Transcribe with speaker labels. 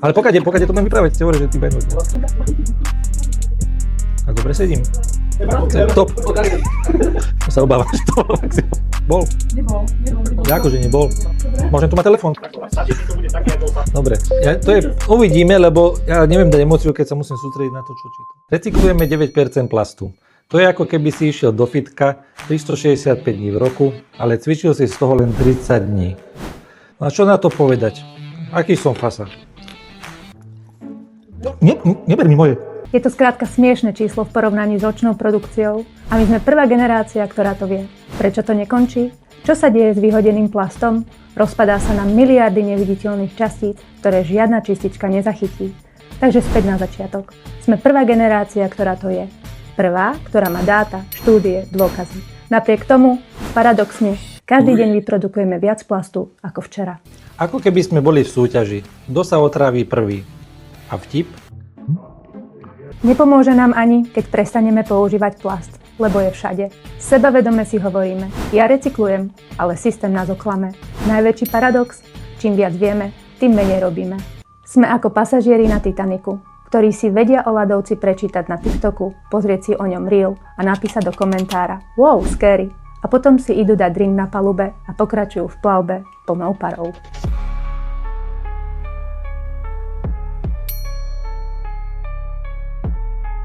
Speaker 1: Ale pokiaľ to budem vyprávať, ste hovorili, že ty bajnú. A dobre sedím. Top. To sa obávam, že to bol. Bol? Nebol. Akože nebol. Môžem tu mať telefón? Dobre. Uvidíme, lebo ja neviem dať emóciu, keď sa musím sústrediť na to, čo čítam. Recyklujeme 9% plastu. To je ako keby si išiel do fitka 365 dní v roku, ale cvičil si z toho len 30 dní. No a čo na to povedať? Aký som fasa? Neber mi moje.
Speaker 2: Je to skrátka smiešne číslo v porovnaní s ročnou produkciou a my sme prvá generácia, ktorá to vie. Prečo to nekončí? Čo sa deje s vyhodeným plastom? Rozpadá sa na miliardy neviditeľných častíc, ktoré žiadna čistička nezachytí. Takže späť na začiatok. Sme prvá generácia, ktorá to je. Prvá, ktorá má dáta, štúdie, dôkazy. Napriek tomu, paradoxne, každý deň vyprodukujeme viac plastu ako včera.
Speaker 1: Ako keby sme boli v súťaži. Kto sa otráví prvý? A vtip?
Speaker 2: Nepomôže nám ani, keď prestaneme používať plast, lebo je všade. Sebavedome si hovoríme, ja recyklujem, ale systém nás oklame. Najväčší paradox, čím viac vieme, tým menej robíme. Sme ako pasažieri na Titaniku, ktorí si vedia o ľadovci prečítať na TikToku, pozrieť si o ňom reel a napísať do komentára wow, scary. A potom si idú dať drink na palube a pokračujú v plavbe plnou parou.